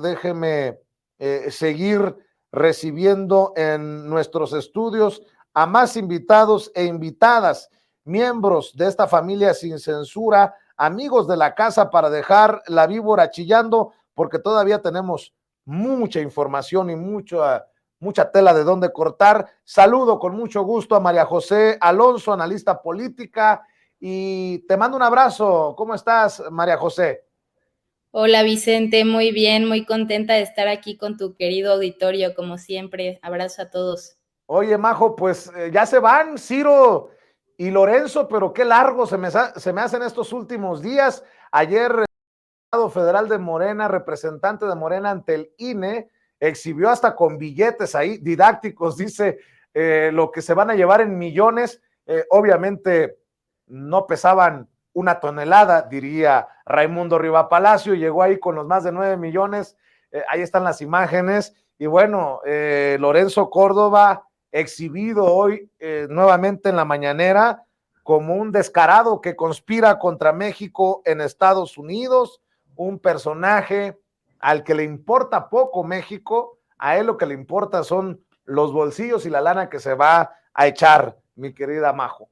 déjeme seguir recibiendo en nuestros estudios a más invitados e invitadas, miembros de esta familia sin censura, amigos de la casa, para dejar la víbora chillando, porque todavía tenemos mucha información y mucha tela de dónde cortar. Saludo con mucho gusto a María José Alonso, analista política, y te mando un abrazo. ¿Cómo estás, María José? Hola Vicente, muy bien, muy contenta de estar aquí con tu querido auditorio, como siempre. Abrazo a todos. Oye, Majo, pues ya se van Ciro y Lorenzo, pero qué largo se me hacen estos últimos días. Ayer el Estado Federal de Morena, representante de Morena ante el INE, exhibió hasta con billetes ahí didácticos, dice lo que se van a llevar en millones. Obviamente no pesaban una tonelada, diría Raimundo Rivapalacio, llegó ahí con los más de 9 millones. Ahí están las imágenes. Y bueno, Lorenzo Córdoba, exhibido hoy nuevamente en la mañanera como un descarado que conspira contra México en Estados Unidos, un personaje al que le importa poco México, a él lo que le importa son los bolsillos y la lana que se va a echar, mi querida Majo.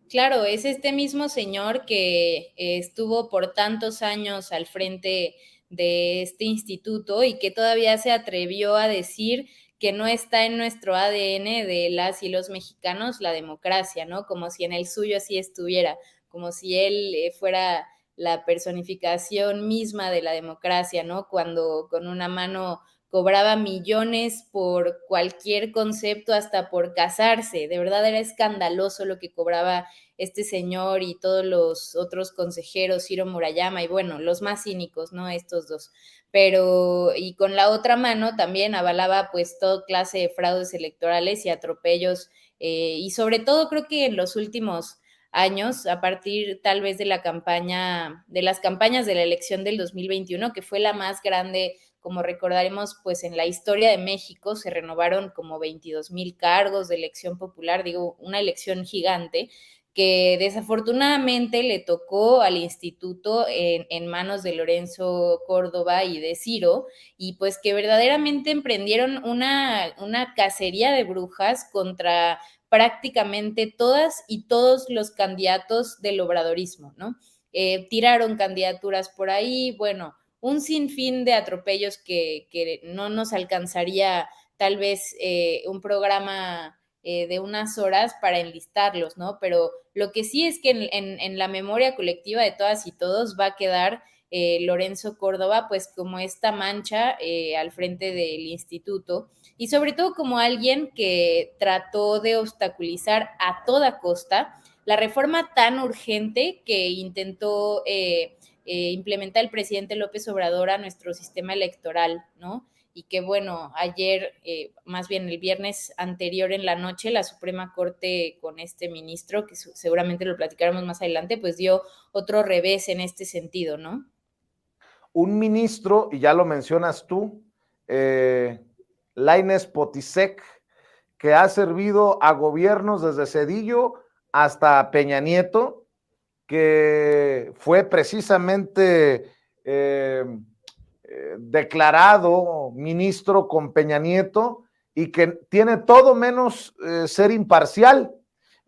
Claro, es este mismo señor que estuvo por tantos años al frente de este instituto y que todavía se atrevió a decir que no está en nuestro ADN de las y los mexicanos la democracia, ¿no? Como si en el suyo así estuviera, como si él fuera la personificación misma de la democracia, ¿no? Cuando con una mano cobraba millones por cualquier concepto, hasta por casarse. De verdad era escandaloso lo que cobraba este señor y todos los otros consejeros, Ciro Murayama, y bueno, los más cínicos, ¿no? Estos dos. Pero, y con la otra mano también avalaba pues toda clase de fraudes electorales y atropellos, y sobre todo creo que en los últimos años, a partir tal vez de la campaña, de las campañas de la elección del 2021, que fue la más grande, como recordaremos, pues en la historia de México se renovaron como 22,000 cargos de elección popular, digo, una elección gigante, que desafortunadamente le tocó al instituto en manos de Lorenzo Córdoba y de Ciro, y pues que verdaderamente emprendieron una cacería de brujas contra prácticamente todas y todos los candidatos del obradorismo, ¿no? Tiraron candidaturas por ahí, bueno, un sinfín de atropellos que no nos alcanzaría tal vez un programa de unas horas para enlistarlos, ¿no? Pero lo que sí es que en la memoria colectiva de todas y todos va a quedar Lorenzo Córdoba, pues como esta mancha al frente del instituto, y sobre todo como alguien que trató de obstaculizar a toda costa la reforma tan urgente que intentó implementar el presidente López Obrador a nuestro sistema electoral, ¿no? Y que bueno, ayer, más bien el viernes anterior en la noche, la Suprema Corte con este ministro, que seguramente lo platicaremos más adelante, pues dio otro revés en este sentido, ¿no? Un ministro, y ya lo mencionas tú, Lainez Potisek, que ha servido a gobiernos desde Cedillo hasta Peña Nieto, que fue precisamente declarado ministro con Peña Nieto y que tiene todo menos ser imparcial.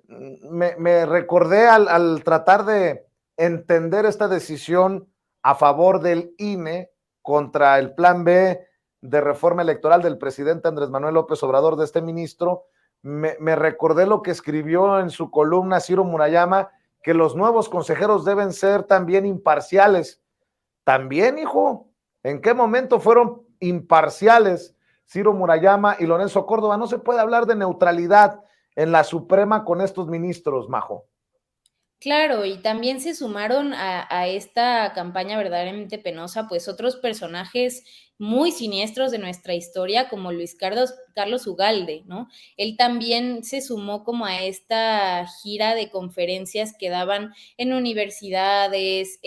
Me recordé al tratar de entender esta decisión a favor del INE contra el plan B de reforma electoral del presidente Andrés Manuel López Obrador, de este ministro, me recordé lo que escribió en su columna Ciro Murayama, que los nuevos consejeros deben ser también imparciales. También, hijo, ¿en qué momento fueron imparciales Ciro Murayama y Lorenzo Córdoba? No se puede hablar de neutralidad en la Suprema con estos ministros, Majo. Claro, y también se sumaron a esta campaña verdaderamente penosa, pues otros personajes muy siniestros de nuestra historia, como Carlos Ugalde, ¿no? Él también se sumó como a esta gira de conferencias que daban en universidades,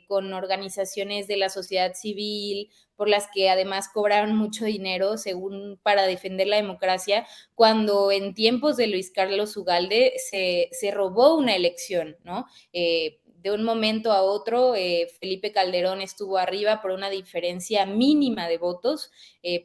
con organizaciones de la sociedad civil, por las que además cobraron mucho dinero, según para defender la democracia, cuando en tiempos de Luis Carlos Ugalde se robó una elección, ¿no? de un momento a otro Felipe Calderón estuvo arriba por una diferencia mínima de votos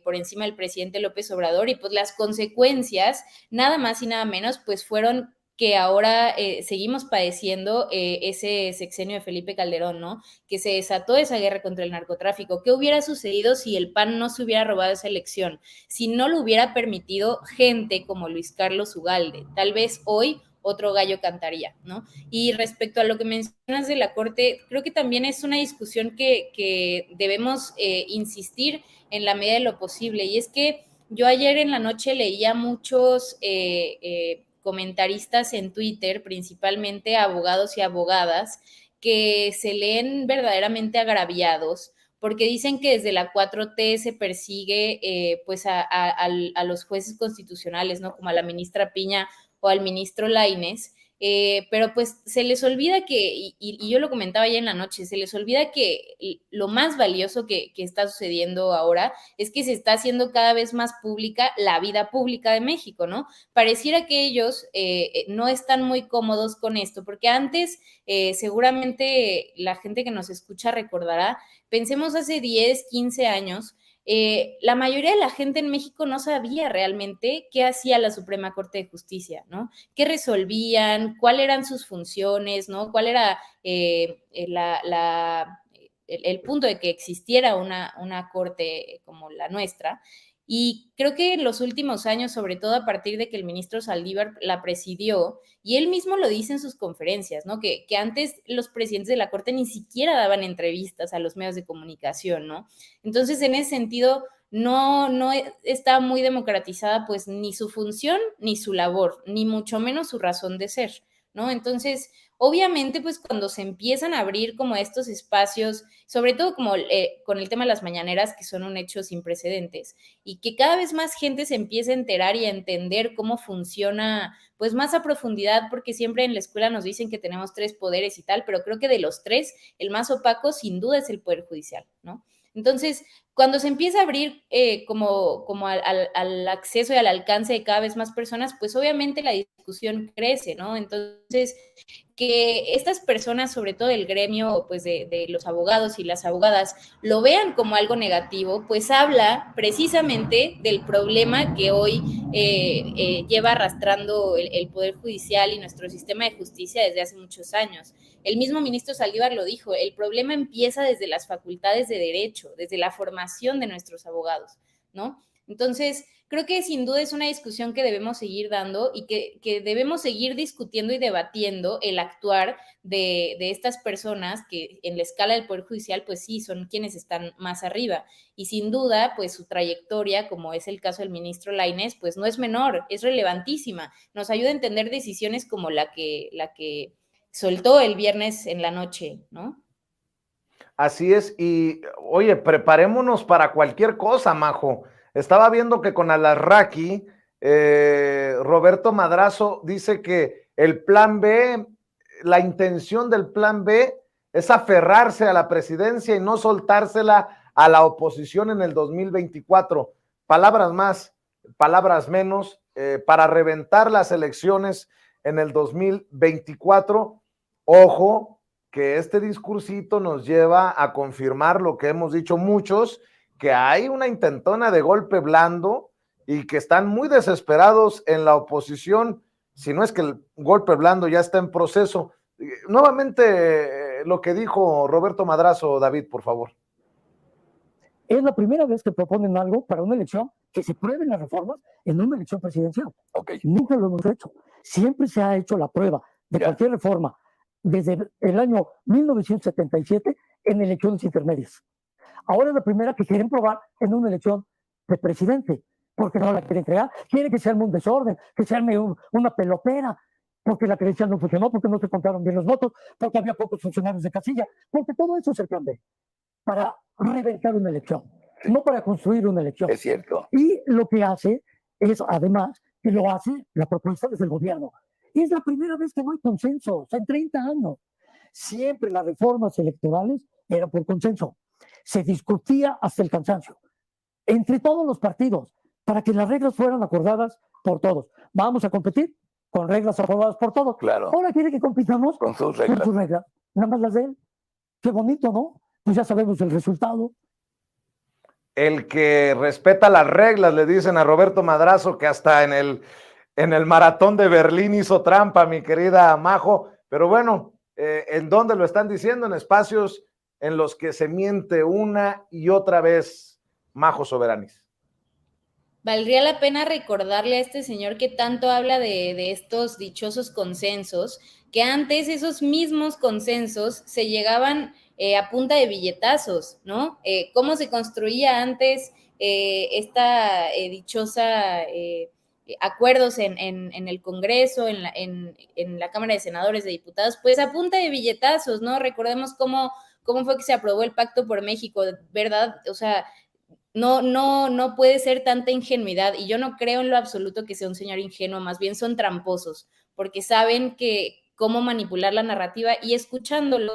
por encima del presidente López Obrador, y pues las consecuencias, nada más y nada menos, pues fueron que ahora seguimos padeciendo ese sexenio de Felipe Calderón, ¿no? Que se desató esa guerra contra el narcotráfico. ¿Qué hubiera sucedido si el PAN no se hubiera robado esa elección? Si no lo hubiera permitido gente como Luis Carlos Ugalde. Tal vez hoy otro gallo cantaría, ¿no? Y respecto a lo que mencionas de la Corte, creo que también es una discusión que debemos insistir en la medida de lo posible. Y es que yo ayer en la noche leía muchos comentaristas en Twitter, principalmente abogados y abogadas, que se leen verdaderamente agraviados porque dicen que desde la 4T se persigue pues a los jueces constitucionales, ¿no? Como a la ministra Piña o al ministro Lainez, pero pues se les olvida y yo lo comentaba ayer en la noche, se les olvida que lo más valioso que está sucediendo ahora es que se está haciendo cada vez más pública la vida pública de México, ¿no? Pareciera que ellos no están muy cómodos con esto, porque antes seguramente la gente que nos escucha recordará, pensemos hace 10, 15 años, la mayoría de la gente en México no sabía realmente qué hacía la Suprema Corte de Justicia, ¿no? ¿Qué resolvían? ¿Cuáles eran sus funciones? ¿No? ¿Cuál era el punto de que existiera una corte como la nuestra? Y creo que en los últimos años, sobre todo a partir de que el ministro Saldívar la presidió, y él mismo lo dice en sus conferencias, ¿no? Que antes los presidentes de la Corte ni siquiera daban entrevistas a los medios de comunicación, ¿no? Entonces, en ese sentido, no está muy democratizada pues ni su función ni su labor, ni mucho menos su razón de ser, ¿no? Entonces, obviamente, pues cuando se empiezan a abrir como estos espacios, sobre todo como con el tema de las mañaneras, que son un hecho sin precedentes, y que cada vez más gente se empiece a enterar y a entender cómo funciona, pues más a profundidad, porque siempre en la escuela nos dicen que tenemos 3 poderes y tal, pero creo que de los 3, el más opaco sin duda es el Poder Judicial, ¿no? Entonces, cuando se empieza a abrir como al acceso y al alcance de cada vez más personas, pues obviamente la discusión crece, ¿no? Entonces, que estas personas, sobre todo el gremio pues de los abogados y las abogadas, lo vean como algo negativo, pues habla precisamente del problema que hoy lleva arrastrando el Poder Judicial y nuestro sistema de justicia desde hace muchos años. El mismo ministro Saldívar lo dijo, el problema empieza desde las facultades de derecho, desde la formación de nuestros abogados, ¿no? Entonces, creo que sin duda es una discusión que debemos seguir dando y que debemos seguir discutiendo y debatiendo el actuar de estas personas que en la escala del Poder Judicial, pues sí, son quienes están más arriba. Y sin duda, pues su trayectoria, como es el caso del ministro Lainez, pues no es menor, es relevantísima. Nos ayuda a entender decisiones como la que soltó el viernes en la noche, ¿no? Así es, y oye, preparémonos para cualquier cosa, Majo. Estaba viendo que con Alarraqui, Roberto Madrazo dice que el plan B, la intención del plan B es aferrarse a la presidencia y no soltársela a la oposición en el 2024. Palabras más, palabras menos, para reventar las elecciones en el 2024. Ojo, que este discursito nos lleva a confirmar lo que hemos dicho muchos, que hay una intentona de golpe blando y que están muy desesperados en la oposición, si no es que el golpe blando ya está en proceso. Nuevamente, lo que dijo Roberto Madrazo, David, por favor. Es la primera vez que proponen algo para una elección, que se prueben las reformas en una elección presidencial. Okay. Nunca lo hemos hecho. Siempre se ha hecho la prueba de cualquier reforma desde el año 1977 en elecciones intermedias. Ahora es la primera que quieren probar en una elección de presidente, porque no la quieren crear. Quieren que se arme un desorden, que se arme una pelotera, porque la credencial no funcionó, porque no se contaron bien los votos, porque había pocos funcionarios de casilla, porque todo eso es el plan B, para reventar una elección, sí, no para construir una elección. Es cierto. Y lo que hace es, además, que lo hace la propuesta desde el gobierno. Y es la primera vez que no hay consenso en 30 años. Siempre las reformas electorales eran por consenso. Se discutía hasta el cansancio, entre todos los partidos, para que las reglas fueran acordadas por todos. Vamos a competir con reglas aprobadas por todos. Claro. Ahora quiere que compitamos con sus reglas. nada más las de él. Qué bonito, ¿no? Pues ya sabemos el resultado. El que respeta las reglas, le dicen a Roberto Madrazo, que hasta en el maratón de Berlín hizo trampa, mi querida Majo, pero bueno, ¿en dónde lo están diciendo? En espacios en los que se miente una y otra vez, Majo Soberanis. Valdría la pena recordarle a este señor que tanto habla de estos dichosos consensos, que antes esos mismos consensos se llegaban a punta de billetazos, ¿no? ¿Cómo se construía antes esta dichosa acuerdos en el Congreso, en la Cámara de Senadores, de Diputados? Pues a punta de billetazos, ¿no? Recordemos cómo fue que se aprobó el Pacto por México, ¿verdad? O sea, no puede ser tanta ingenuidad, y yo no creo en lo absoluto que sea un señor ingenuo, más bien son tramposos, porque saben cómo manipular la narrativa, y escuchándolo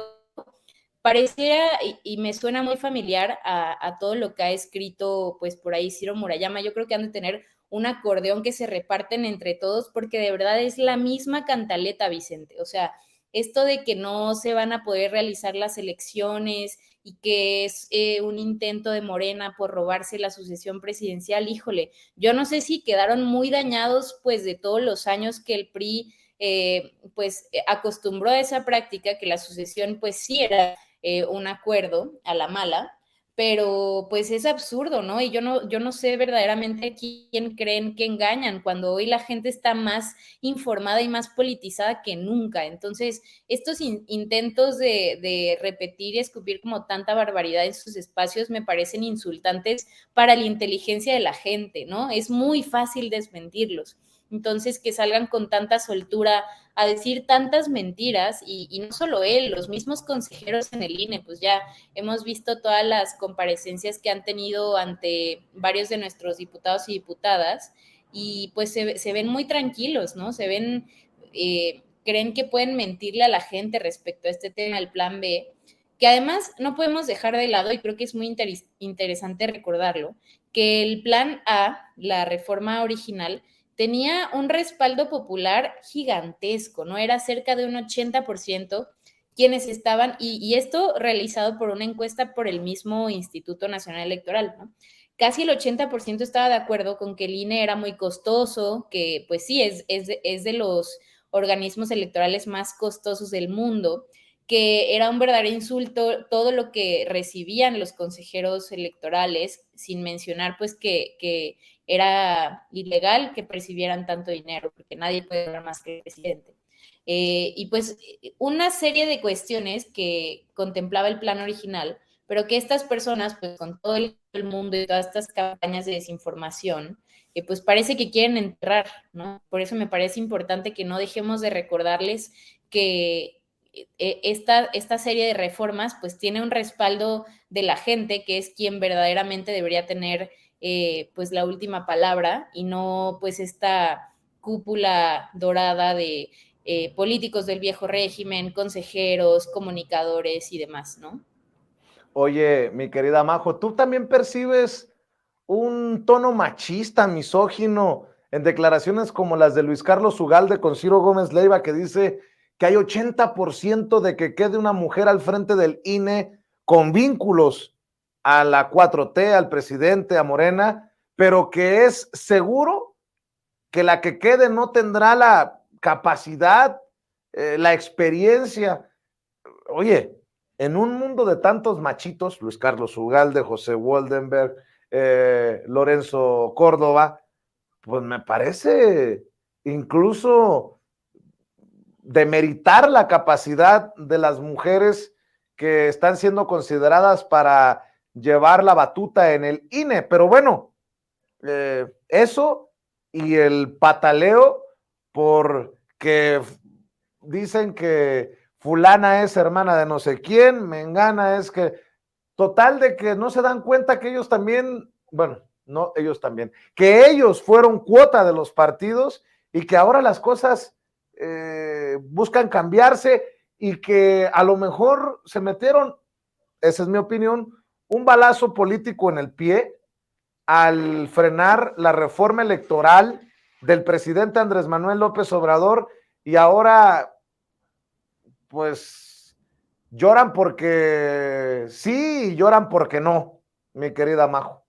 pareciera, y me suena muy familiar a todo lo que ha escrito pues por ahí Ciro Murayama. Yo creo que han de tener un acordeón que se reparten entre todos, porque de verdad es la misma cantaleta, Vicente. O sea, esto de que no se van a poder realizar las elecciones y que es un intento de Morena por robarse la sucesión presidencial, híjole, yo no sé si quedaron muy dañados pues de todos los años que el PRI acostumbró a esa práctica, que la sucesión pues sí era un acuerdo a la mala, pero pues es absurdo, ¿no? Y yo no sé verdaderamente quién creen que engañan, cuando hoy la gente está más informada y más politizada que nunca. Entonces, estos intentos de repetir y escupir como tanta barbaridad en sus espacios me parecen insultantes para la inteligencia de la gente, ¿no? Es muy fácil desmentirlos. Entonces, que salgan con tanta soltura a decir tantas mentiras, y no solo él, los mismos consejeros en el INE, pues ya hemos visto todas las comparecencias que han tenido ante varios de nuestros diputados y diputadas, y pues se ven muy tranquilos, ¿no? Se ven, creen que pueden mentirle a la gente respecto a este tema del plan B, que además no podemos dejar de lado, y creo que es muy interesante recordarlo, que el plan A, la reforma original, tenía un respaldo popular gigantesco, ¿no? Era cerca de un 80% quienes estaban, y esto realizado por una encuesta por el mismo Instituto Nacional Electoral, ¿no? Casi el 80% estaba de acuerdo con que el INE era muy costoso, que pues sí, es de los organismos electorales más costosos del mundo, que era un verdadero insulto todo lo que recibían los consejeros electorales, sin mencionar pues que era ilegal que percibieran tanto dinero, porque nadie puede ganar más que el presidente. Y pues una serie de cuestiones que contemplaba el plan original, pero que estas personas, pues con todo el mundo y todas estas campañas de desinformación, pues parece que quieren enterrar, ¿no? Por eso me parece importante que no dejemos de recordarles que esta serie de reformas pues tiene un respaldo de la gente, que es quien verdaderamente debería tener pues la última palabra, y no pues esta cúpula dorada de políticos del viejo régimen, consejeros, comunicadores y demás, ¿no? Oye, mi querida Majo, ¿tú también percibes un tono machista, misógino, en declaraciones como las de Luis Carlos Ugalde con Ciro Gómez Leiva, que dice que hay 80% de que quede una mujer al frente del INE con vínculos a la 4T, al presidente, a Morena, pero que es seguro que la que quede no tendrá la capacidad, la experiencia? Oye, en un mundo de tantos machitos, Luis Carlos Ugalde, José Woldenberg, Lorenzo Córdoba, pues me parece incluso demeritar la capacidad de las mujeres que están siendo consideradas para llevar la batuta en el INE. Pero bueno, eso y el pataleo porque dicen que fulana es hermana de no sé quién, mengana es que, total de que no se dan cuenta que ellos también, bueno, no ellos también, que ellos fueron cuota de los partidos y que ahora las cosas buscan cambiarse, y que a lo mejor se metieron, esa es mi opinión, un balazo político en el pie al frenar la reforma electoral del presidente Andrés Manuel López Obrador, y ahora pues Lloran porque sí y lloran porque no, mi querida Majo.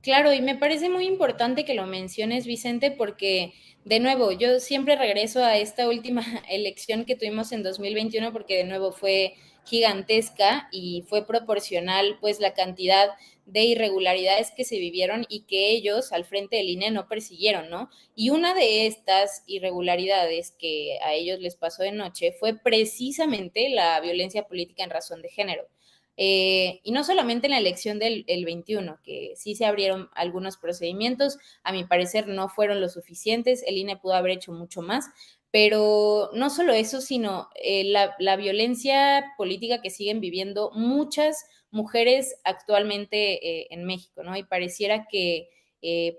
Claro, y me parece muy importante que lo menciones, Vicente, porque de nuevo, yo siempre regreso a esta última elección que tuvimos en 2021 porque de nuevo fue gigantesca y fue proporcional pues la cantidad de irregularidades que se vivieron y que ellos al frente del INE no persiguieron, ¿no? Y una de estas irregularidades que a ellos les pasó de noche fue precisamente la violencia política en razón de género. Y no solamente en la elección del 21, que sí se abrieron algunos procedimientos, a mi parecer no fueron lo suficientes, el INE pudo haber hecho mucho más, pero no solo eso, sino la violencia política que siguen viviendo muchas mujeres actualmente en México, ¿no? Y pareciera que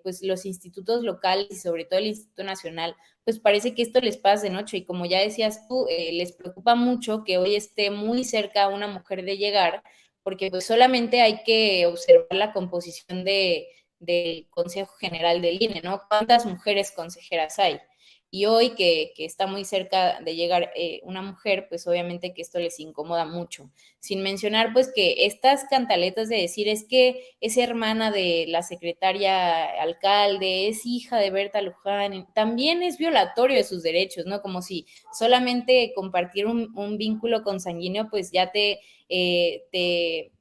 pues los institutos locales y sobre todo el Instituto Nacional, pues parece que esto les pasa de noche y como ya decías tú, les preocupa mucho que hoy esté muy cerca una mujer de llegar, porque pues solamente hay que observar la composición del Consejo General del INE, ¿no? ¿Cuántas mujeres consejeras hay? Y hoy que está muy cerca de llegar una mujer, pues obviamente que esto les incomoda mucho. Sin mencionar pues que estas cantaletas de decir es que es hermana de la secretaria alcalde, es hija de Berta Luján, también es violatorio de sus derechos, ¿no? Como si solamente compartir un vínculo consanguíneo pues ya te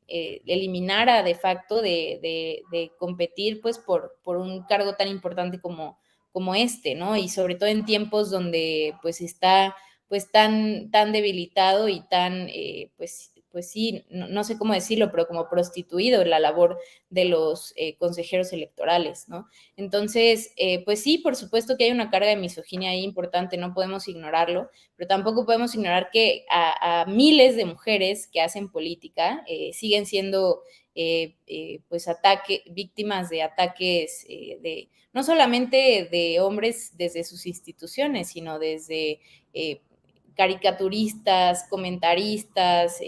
eliminara de facto de competir pues por un cargo tan importante como este, ¿no? Y sobre todo en tiempos donde pues está pues tan debilitado y tan, pues sí, no sé cómo decirlo, pero como prostituido la labor de los consejeros electorales, ¿no? Entonces, pues sí, por supuesto que hay una carga de misoginia ahí importante, no podemos ignorarlo, pero tampoco podemos ignorar que a miles de mujeres que hacen política siguen siendo pues víctimas de ataques no solamente de hombres desde sus instituciones, sino desde caricaturistas, comentaristas,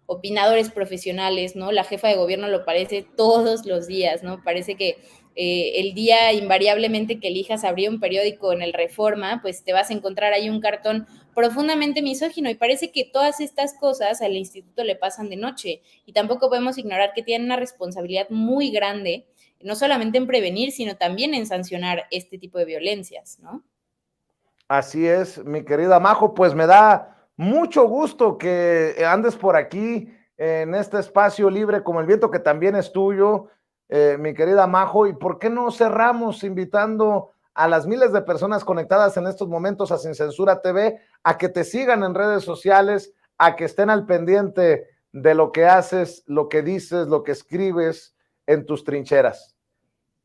opinadores profesionales, ¿no? La jefa de gobierno lo parece todos los días, ¿no? Parece que el día invariablemente que elijas abrir un periódico en el Reforma, pues te vas a encontrar ahí un cartón profundamente misógino y parece que todas estas cosas al instituto le pasan de noche y tampoco podemos ignorar que tienen una responsabilidad muy grande, no solamente en prevenir, sino también en sancionar este tipo de violencias, ¿no? Así es, mi querida Majo, pues me da mucho gusto que andes por aquí en este espacio libre como el viento que también es tuyo, mi querida Majo, y por qué no cerramos invitando a las miles de personas conectadas en estos momentos a Sin Censura TV a que te sigan en redes sociales, a que estén al pendiente de lo que haces, lo que dices, lo que escribes en tus trincheras.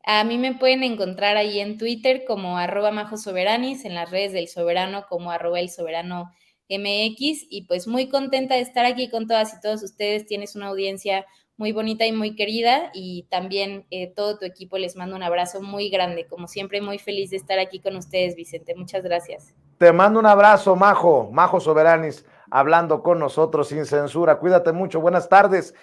A mí me pueden encontrar ahí en Twitter como @majosoveranis, en las redes del Soberano como @elsoberano MX y pues muy contenta de estar aquí con todas y todos ustedes. Tienes una audiencia muy bonita y muy querida y también todo tu equipo les mando un abrazo muy grande. Como siempre, muy feliz de estar aquí con ustedes, Vicente. Muchas gracias. Te mando un abrazo, Majo, Majo Soberanis, hablando con nosotros sin censura. Cuídate mucho, buenas tardes.